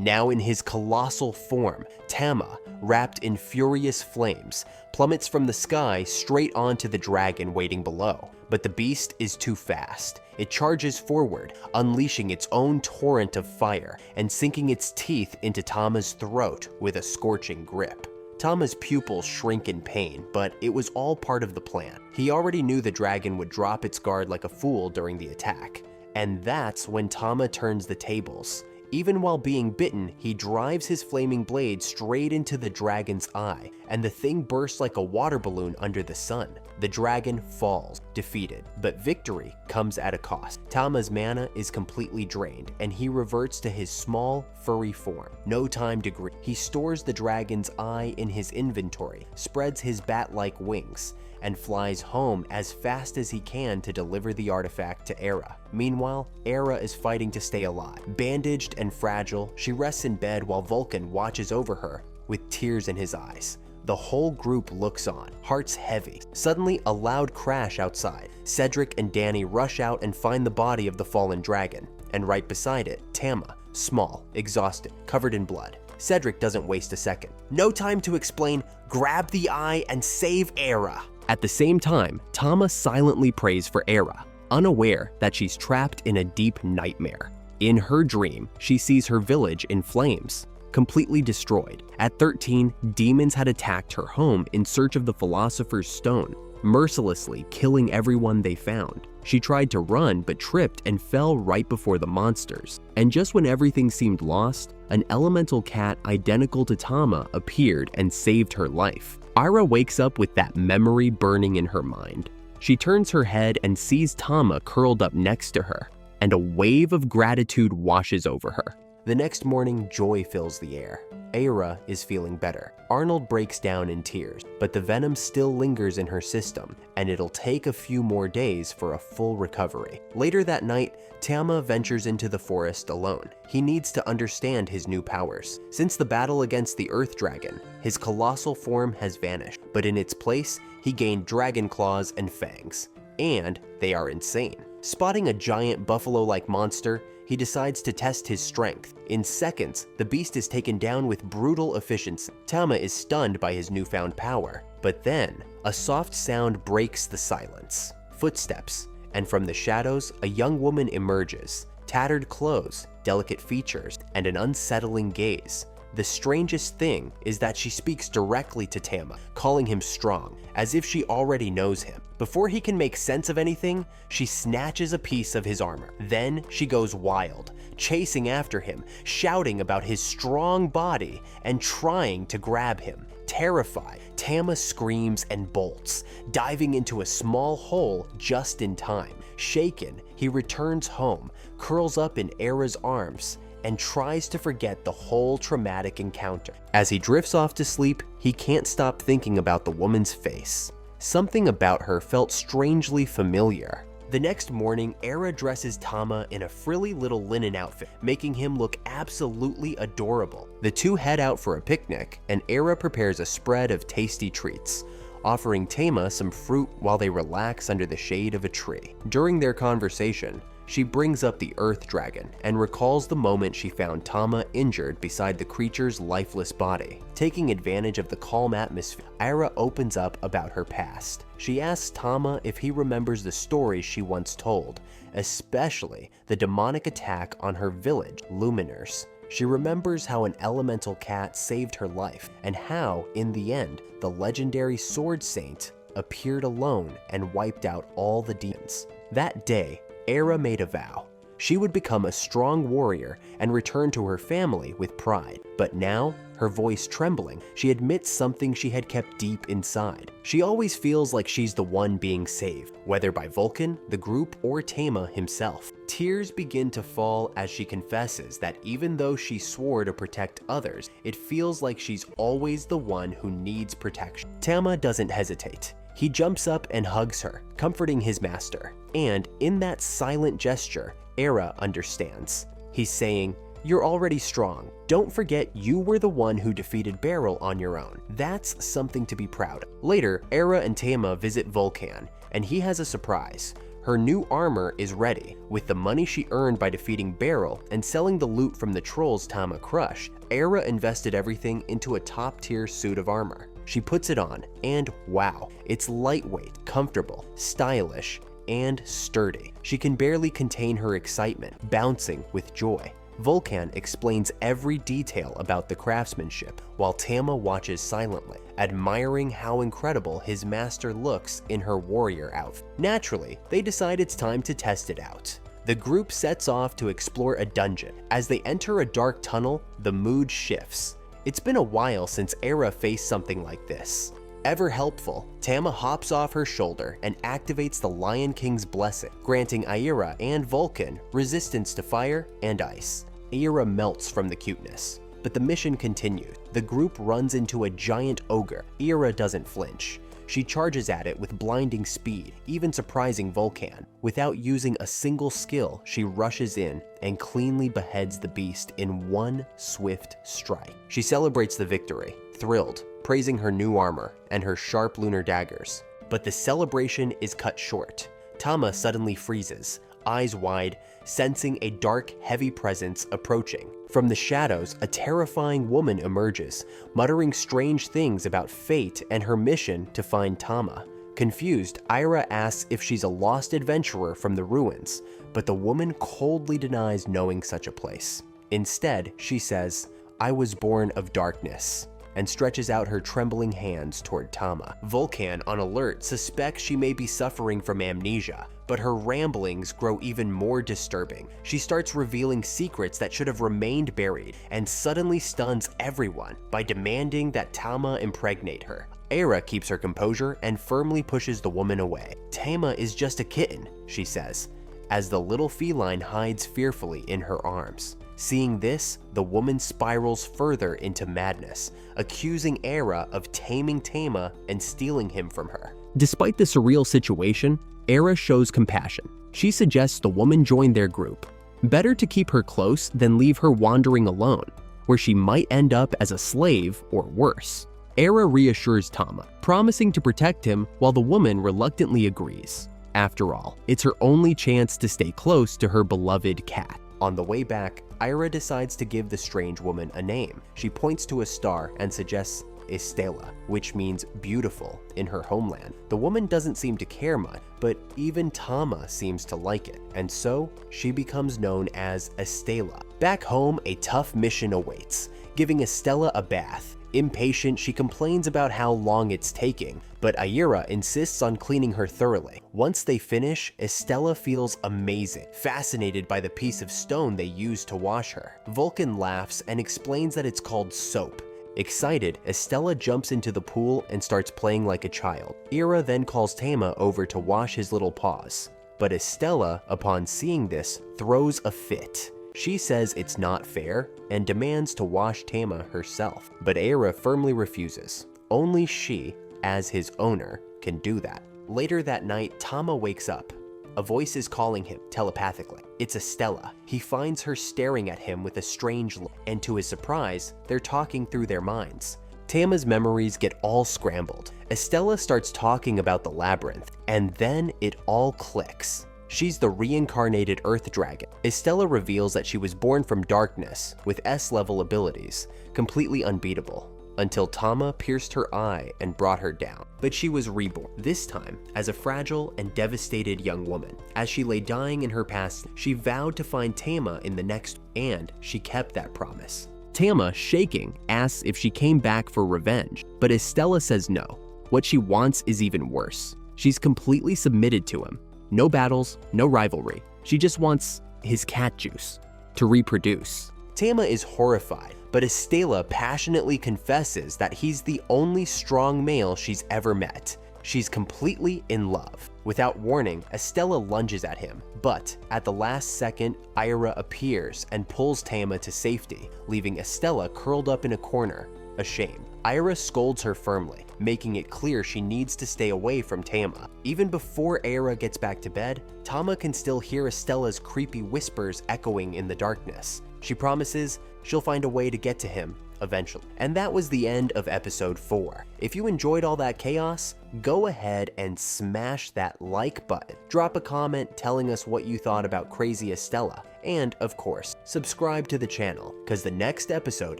Now in his colossal form, Tama, wrapped in furious flames, plummets from the sky straight onto the dragon waiting below. But the beast is too fast. It charges forward, unleashing its own torrent of fire and sinking its teeth into Tama's throat with a scorching grip. Tama's pupils shrink in pain, but it was all part of the plan. He already knew the dragon would drop its guard like a fool during the attack. And that's when Tama turns the tables. Even while being bitten, he drives his flaming blade straight into the dragon's eye, and the thing bursts like a water balloon under the sun. The dragon falls, defeated, but victory comes at a cost. Tama's mana is completely drained, and he reverts to his small, furry form. No time to grieve. He stores the dragon's eye in his inventory, spreads his bat-like wings, and flies home as fast as he can to deliver the artifact to Era. Meanwhile, Era is fighting to stay alive. Bandaged and fragile, she rests in bed while Vulcan watches over her with tears in his eyes. The whole group looks on, hearts heavy. Suddenly, a loud crash outside. Cedric and Danny rush out and find the body of the fallen dragon, and right beside it, Tama, small, exhausted, covered in blood. Cedric doesn't waste a second. No time to explain, grab the eye and save Era. At the same time, Tama silently prays for Era, unaware that she's trapped in a deep nightmare. In her dream, she sees her village in flames, completely destroyed. At 13, demons had attacked her home in search of the Philosopher's Stone, mercilessly killing everyone they found. She tried to run but tripped and fell right before the monsters. And just when everything seemed lost, an elemental cat identical to Tama appeared and saved her life. Ira wakes up with that memory burning in her mind. She turns her head and sees Tama curled up next to her, and a wave of gratitude washes over her. The next morning, joy fills the air. Era is feeling better. Arnold breaks down in tears, but the venom still lingers in her system, and it'll take a few more days for a full recovery. Later that night, Tama ventures into the forest alone. He needs to understand his new powers. Since the battle against the Earth Dragon, his colossal form has vanished, but in its place, he gained dragon claws and fangs. And they are insane. Spotting a giant buffalo-like monster, he decides to test his strength. In seconds, the beast is taken down with brutal efficiency. Tama is stunned by his newfound power, but then a soft sound breaks the silence. Footsteps, and from the shadows, a young woman emerges. Tattered clothes, delicate features, and an unsettling gaze. The strangest thing is that she speaks directly to Tama, calling him strong, as if she already knows him. Before he can make sense of anything, she snatches a piece of his armor. Then she goes wild, chasing after him, shouting about his strong body and trying to grab him. Terrified, Tama screams and bolts, diving into a small hole just in time. Shaken, he returns home, curls up in Era's arms, and tries to forget the whole traumatic encounter. As he drifts off to sleep, he can't stop thinking about the woman's face. Something about her felt strangely familiar. The next morning, Era dresses Tama in a frilly little linen outfit, making him look absolutely adorable. The two head out for a picnic, and Era prepares a spread of tasty treats, offering Tama some fruit while they relax under the shade of a tree. During their conversation, she brings up the Earth Dragon and recalls the moment she found Tama injured beside the creature's lifeless body. Taking advantage of the calm atmosphere, Ira opens up about her past. She asks Tama if he remembers the stories she once told, especially the demonic attack on her village, Luminers. She remembers how an elemental cat saved her life, and how, in the end, the legendary Sword Saint appeared alone and wiped out all the demons. That day, Era made a vow. She would become a strong warrior and return to her family with pride. But now, her voice trembling, she admits something she had kept deep inside. She always feels like she's the one being saved, whether by Vulcan, the group, or Tama himself. Tears begin to fall as she confesses that even though she swore to protect others, it feels like she's always the one who needs protection. Tama doesn't hesitate. He jumps up and hugs her, comforting his master. And in that silent gesture, Era understands. He's saying, "You're already strong. Don't forget you were the one who defeated Beryl on your own." That's something to be proud of. Later, Era and Tama visit Vulcan, and he has a surprise. Her new armor is ready. With the money she earned by defeating Beryl and selling the loot from the trolls Tama crushed, Era invested everything into a top-tier suit of armor. She puts it on, and wow, it's lightweight, comfortable, stylish, and sturdy. She can barely contain her excitement, bouncing with joy. Vulcan explains every detail about the craftsmanship, while Tama watches silently, admiring how incredible his master looks in her warrior outfit. Naturally, they decide it's time to test it out. The group sets off to explore a dungeon. As they enter a dark tunnel, the mood shifts. It's been a while since Era faced something like this. Ever helpful, Tama hops off her shoulder and activates the Lion King's blessing, granting Aira and Vulcan resistance to fire and ice. Aira melts from the cuteness. But the mission continues. The group runs into a giant ogre. Aira doesn't flinch. She charges at it with blinding speed, even surprising Vulcan. Without using a single skill, she rushes in and cleanly beheads the beast in one swift strike. She celebrates the victory, thrilled, praising her new armor and her sharp lunar daggers. But the celebration is cut short. Tama suddenly freezes, eyes wide, sensing a dark, heavy presence approaching. From the shadows, a terrifying woman emerges, muttering strange things about fate and her mission to find Tama. Confused, Aira asks if she's a lost adventurer from the ruins, but the woman coldly denies knowing such a place. Instead, she says, "I was born of darkness," and stretches out her trembling hands toward Tama. Vulcan, on alert, suspects she may be suffering from amnesia, but her ramblings grow even more disturbing. She starts revealing secrets that should have remained buried, and suddenly stuns everyone by demanding that Tama impregnate her. Aira keeps her composure and firmly pushes the woman away. "Tama is just a kitten," she says, as the little feline hides fearfully in her arms. Seeing this, the woman spirals further into madness, accusing Aira of taming Tama and stealing him from her. Despite the surreal situation, Aira shows compassion. She suggests the woman join their group. Better to keep her close than leave her wandering alone, where she might end up as a slave or worse. Aira reassures Tama, promising to protect him while the woman reluctantly agrees. After all, it's her only chance to stay close to her beloved cat. On the way back, Aira decides to give the strange woman a name. She points to a star and suggests Estella, which means beautiful in her homeland. The woman doesn't seem to care much, but even Tama seems to like it, and so she becomes known as Estella. Back home, a tough mission awaits, giving Estella a bath. Impatient, she complains about how long it's taking, but Aira insists on cleaning her thoroughly. Once they finish, Estella feels amazing, fascinated by the piece of stone they used to wash her. Vulcan laughs and explains that it's called soap. Excited, Estella jumps into the pool and starts playing like a child. Aira then calls Tama over to wash his little paws, but Estella, upon seeing this, throws a fit. She says it's not fair and demands to wash Tama herself, but Aira firmly refuses. Only she, as his owner, can do that. Later that night, Tama wakes up. A voice is calling him telepathically. It's Estella. He finds her staring at him with a strange look, and to his surprise, they're talking through their minds. Tama's memories get all scrambled. Estella starts talking about the labyrinth, and then it all clicks. She's the reincarnated Earth Dragon. Estella reveals that she was born from darkness with S-level abilities, completely unbeatable, until Tama pierced her eye and brought her down. But she was reborn, this time as a fragile and devastated young woman. As she lay dying in her past, she vowed to find Tama in the next, and she kept that promise. Tama, shaking, asks if she came back for revenge, but Estella says no. What she wants is even worse. She's completely submitted to him. No battles, no rivalry. She just wants his cat juice to reproduce. Tama is horrified, but Estella passionately confesses that he's the only strong male she's ever met. She's completely in love. Without warning, Estella lunges at him, but at the last second, Aira appears and pulls Tama to safety, leaving Estella curled up in a corner, ashamed. Aira scolds her firmly, making it clear she needs to stay away from Tama. Even before Aira gets back to bed, Tama can still hear Estella's creepy whispers echoing in the darkness. She promises she'll find a way to get to him eventually. And that was the end of episode 4. If you enjoyed all that chaos, go ahead and smash that like button. Drop a comment telling us what you thought about Crazy Estella. And of course, subscribe to the channel, cause the next episode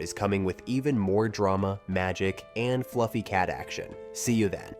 is coming with even more drama, magic, and fluffy cat action. See you then.